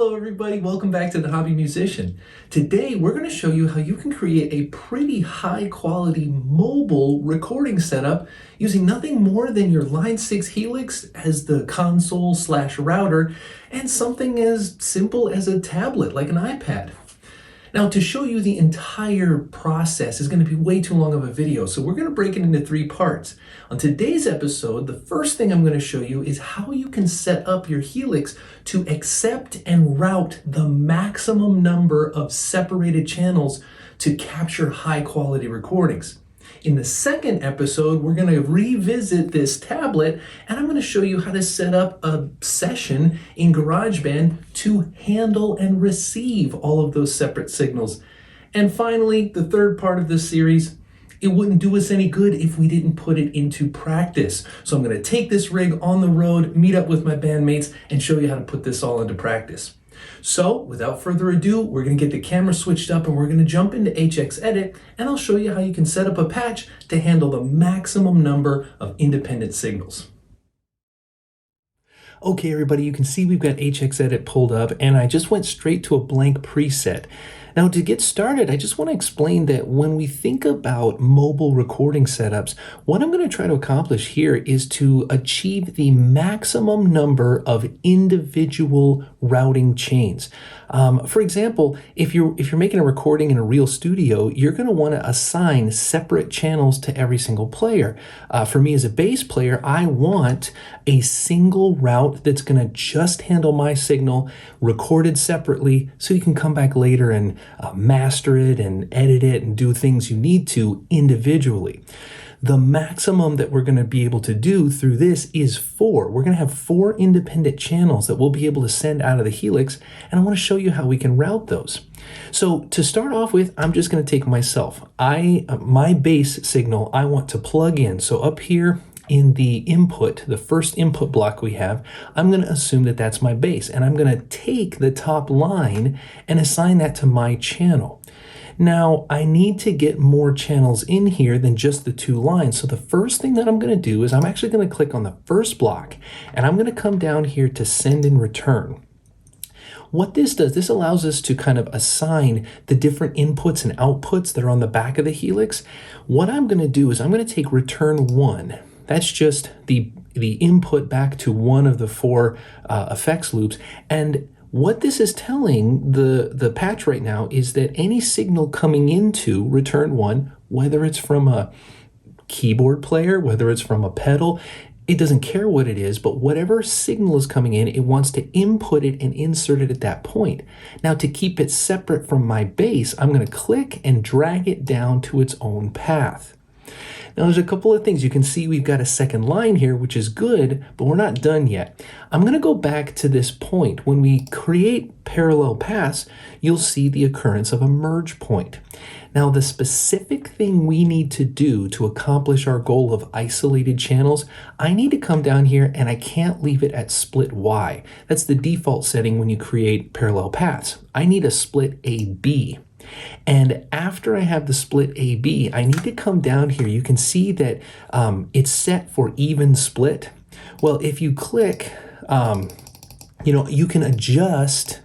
Hello everybody, welcome back to The Hobby Musician. Today we're going to show you how you can create a pretty high quality mobile recording setup using nothing more than your Line 6 Helix as the console/router and something as simple as a tablet like an iPad. Now, to show you the entire process is going to be way too long of a video, so we're going to break it into 3 parts. On today's episode, the first thing I'm going to show you is how you can set up your Helix to accept and route the maximum number of separated channels to capture high quality recordings. In the second episode, we're going to revisit this tablet and I'm going to show you how to set up a session in GarageBand to handle and receive all of those separate signals. And finally, the third part of this series, it wouldn't do us any good if we didn't put it into practice. So I'm going to take this rig on the road, meet up with my bandmates, and show you how to put this all into practice. So, without further ado, we're going to get the camera switched up and we're going to jump into HXEdit and I'll show you how you can set up a patch to handle the maximum number of independent signals. Okay everybody, you can see we've got HXEdit pulled up and I just went straight to a blank preset. Now to get started, I just want to explain that when we think about mobile recording setups, what I'm going to try to accomplish here is to achieve the maximum number of individual routing chains. For example, if you're making a recording in a real studio, you're going to want to assign separate channels to every single player. For me as a bass player, I want a single route that's going to just handle my signal, recorded separately, so you can come back later and master it and edit it and do things you need to individually. The maximum that we're going to be able to do through this is 4. We're going to have 4 independent channels that we'll be able to send out of the Helix, and I want to show you how we can route those. So to start off with, I'm just going to take myself. My bass signal I want to plug in. So up here in the input, the first input block we have, I'm going to assume that that's my bass, and I'm going to take the top line and assign that to my channel. Now, I need to get more channels in here than just the 2 lines. So the first thing that I'm going to do is I'm actually going to click on the first block and I'm going to come down here to send and return. What this does, this allows us to kind of assign the different inputs and outputs that are on the back of the Helix. What I'm going to do is I'm going to take return 1. That's just the input back to one of the 4 effects loops. And what this is telling the patch right now is that any signal coming into return 1, whether it's from a keyboard player, whether it's from a pedal, it doesn't care what it is, but whatever signal is coming in, it wants to input it and insert it at that point. Now to keep it separate from my bass, I'm going to click and drag it down to its own path. Now there's a couple of things. You can see we've got a second line here, which is good, but we're not done yet. I'm going to go back to this point. When we create parallel paths, you'll see the occurrence of a merge point. Now the specific thing we need to do to accomplish our goal of isolated channels, I need to come down here and I can't leave it at split Y. That's the default setting when you create parallel paths. I need a split AB. And after I have the split AB, I need to come down here. You can see that it's set for even split. Well, if you click, you can adjust,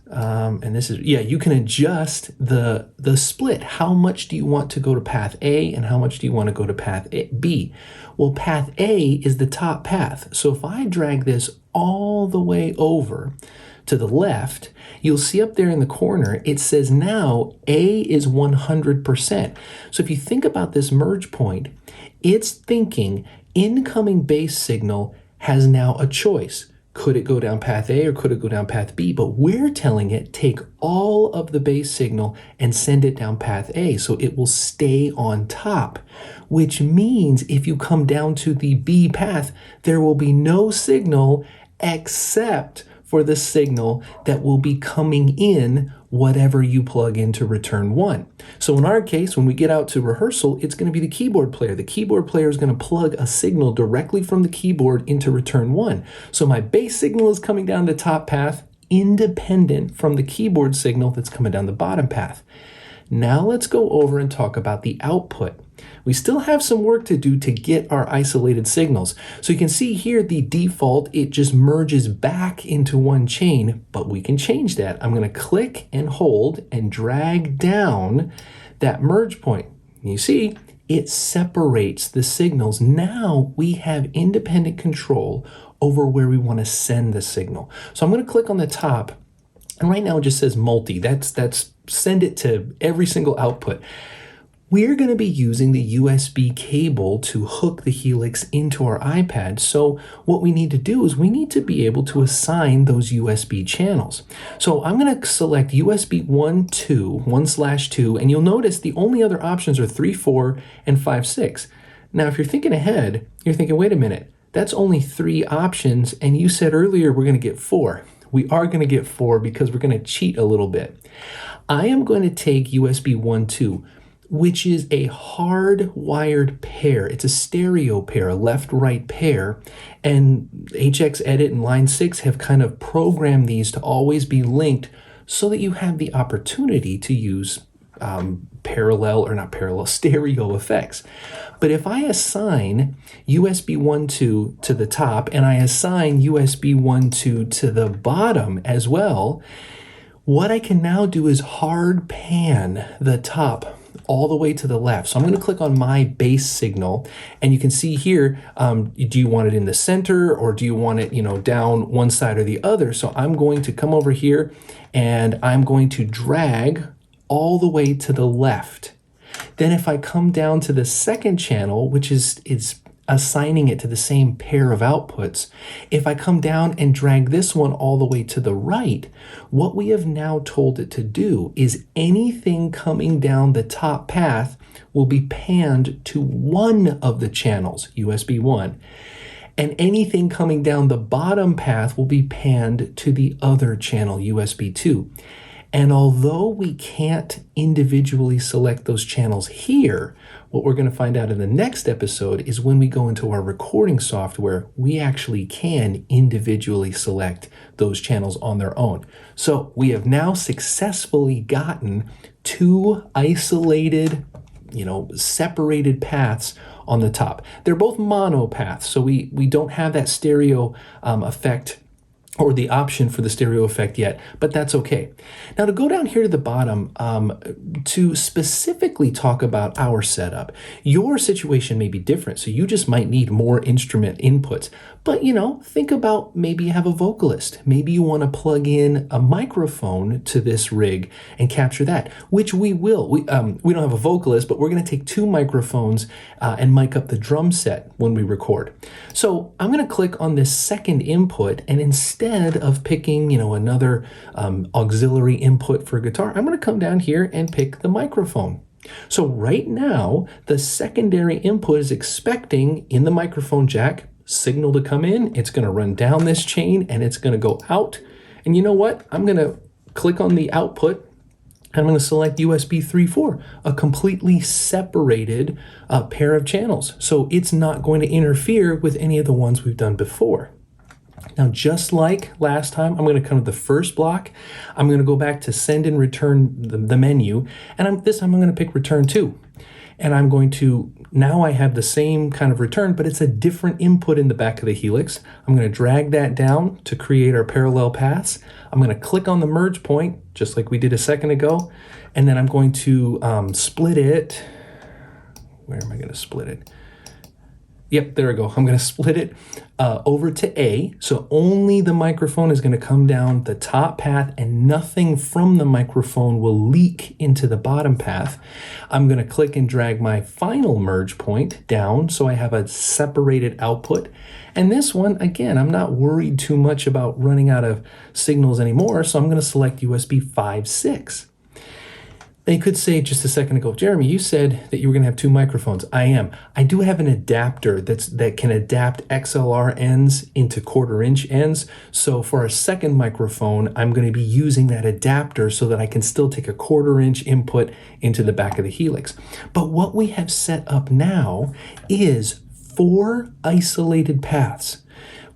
you can adjust the split. How much do you want to go to path A and how much do you want to go to path B? Well, path A is the top path. So if I drag this all the way over to the left, you'll see up there in the corner, it says now A is 100%. So if you think about this merge point, it's thinking incoming bass signal has now a choice. Could it go down path A or could it go down path B? But we're telling it take all of the bass signal and send it down path A so it will stay on top, which means if you come down to the B path, there will be no signal except for the signal that will be coming in whatever you plug into return 1. So in our case, when we get out to rehearsal, it's going to be the keyboard player. The keyboard player is going to plug a signal directly from the keyboard into return 1. So my bass signal is coming down the top path, independent from the keyboard signal that's coming down the bottom path. Now let's go over and talk about the output. We still have some work to do to get our isolated signals. So you can see here the default, it just merges back into one chain, but we can change that. I'm going to click and hold and drag down that merge point. You see, it separates the signals. Now we have independent control over where we want to send the signal. So I'm going to click on the top, and right now it just says multi. That's send it to every single output. We're going to be using the USB cable to hook the Helix into our iPad. So what we need to do is we need to be able to assign those USB channels. So I'm going to select USB 1/2, and you'll notice the only other options are 3, 4, and 5, 6. Now, if you're thinking ahead, you're thinking, wait a minute, that's only 3 options, and you said earlier we're going to get 4. We are going to get 4 because we're going to cheat a little bit. I am going to take USB 1/2, which is a hard-wired pair. It's a stereo pair, a left-right pair, and HX Edit and Line 6 have kind of programmed these to always be linked so that you have the opportunity to use stereo effects. But if I assign USB 1/2 to the top and I assign USB 1/2 to the bottom as well, what I can now do is hard pan the top all the way to the left. So I'm going to click on my base signal, and you can see here, do you want it in the center or do you want it, down one side or the other? So I'm going to come over here and I'm going to drag all the way to the left. Then if I come down to the second channel, which is assigning it to the same pair of outputs, if I come down and drag this one all the way to the right, what we have now told it to do is anything coming down the top path will be panned to one of the channels, USB 1, and anything coming down the bottom path will be panned to the other channel, USB 2. And although we can't individually select those channels here, what we're going to find out in the next episode is when we go into our recording software, we actually can individually select those channels on their own. So we have now successfully gotten 2 isolated, separated paths on the top. They're both mono paths, so we don't have that stereo effect or the option for the stereo effect yet, but that's okay. Now to go down here to the bottom, to specifically talk about our setup, your situation may be different, so you just might need more instrument inputs. But think about maybe you have a vocalist. Maybe you want to plug in a microphone to this rig and capture that, which we will. We don't have a vocalist, but we're going to take 2 microphones and mic up the drum set when we record. So I'm going to click on this second input, and instead of picking, another auxiliary input for guitar, I'm going to come down here and pick the microphone. So right now, the secondary input is expecting in the microphone jack signal to come in. It's going to run down this chain and it's going to go out. And you know what? I'm going to click on the output. I'm going to select USB 3.4, a completely separated pair of channels. So it's not going to interfere with any of the ones we've done before. Now, just like last time, I'm going to come to the first block. I'm going to go back to send and return the menu. And this time I'm going to pick return to. And I'm going to, now I have the same kind of return, but it's a different input in the back of the Helix. I'm going to drag that down to create our parallel paths. I'm going to click on the merge point, just like we did a second ago. And then I'm going to split it. Where am I going to split it? Yep, there we go. I'm going to split it over to A. So only the microphone is going to come down the top path and nothing from the microphone will leak into the bottom path. I'm going to click and drag my final merge point down so I have a separated output. And this one, again, I'm not worried too much about running out of signals anymore, so I'm going to select USB 5.6. They could say just a second ago, Jeremy, you said that you were going to have 2 microphones. I am. I do have an adapter that can adapt XLR ends into 1/4 inch ends. So for a second microphone, I'm going to be using that adapter so that I can still take a 1/4 inch input into the back of the Helix. But what we have set up now is 4 isolated paths.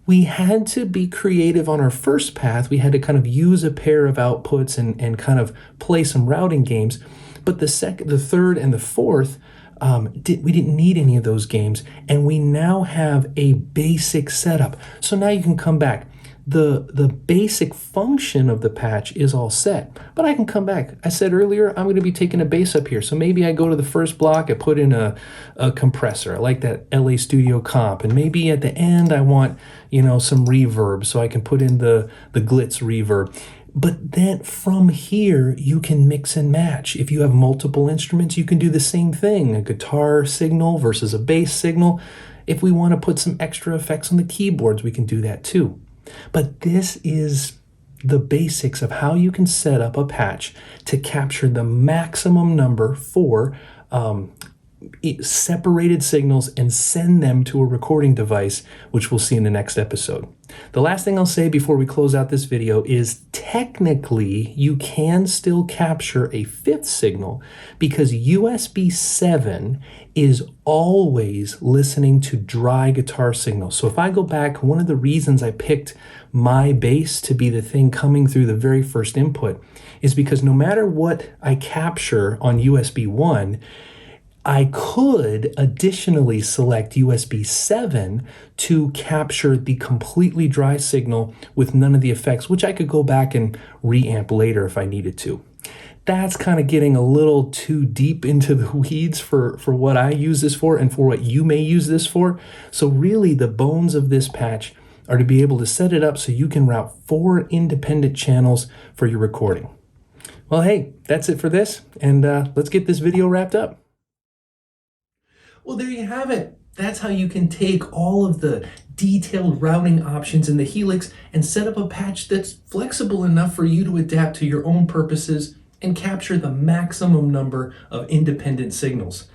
We had to be creative on our first path. We had to kind of use a pair of outputs and kind of play some routing games. But the third, and the fourth, we didn't need any of those games, and we now have a basic setup. So now you can come back. The basic function of the patch is all set, but I can come back. I said earlier, I'm going to be taking a bass up here. So maybe I go to the first block, I put in a compressor. I like that LA Studio comp. And maybe at the end, I want, some reverb, so I can put in the Glitz reverb. But then from here, you can mix and match. If you have multiple instruments, you can do the same thing, a guitar signal versus a bass signal. If we want to put some extra effects on the keyboards, we can do that too. But this is the basics of how you can set up a patch to capture the maximum number for separated signals and send them to a recording device, which we'll see in the next episode. The last thing I'll say before we close out this video is technically you can still capture a fifth signal because USB 7 is always listening to dry guitar signals. So if I go back, one of the reasons I picked my bass to be the thing coming through the very first input is because no matter what I capture on USB 1, I could additionally select USB 7 to capture the completely dry signal with none of the effects, which I could go back and reamp later if I needed to. That's kind of getting a little too deep into the weeds for what I use this for and for what you may use this for. So really the bones of this patch are to be able to set it up so you can route 4 independent channels for your recording. Well, hey, that's it for this, and let's get this video wrapped up. Well, there you have it. That's how you can take all of the detailed routing options in the Helix and set up a patch that's flexible enough for you to adapt to your own purposes and capture the maximum number of independent signals.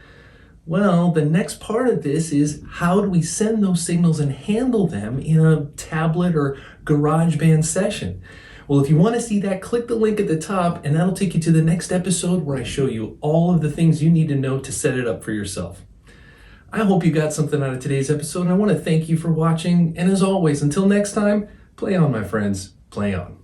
Well, the next part of this is how do we send those signals and handle them in a tablet or GarageBand session? Well, if you want to see that, click the link at the top and that'll take you to the next episode where I show you all of the things you need to know to set it up for yourself. I hope you got something out of today's episode, and I want to thank you for watching. And as always, until next time, play on, my friends, play on.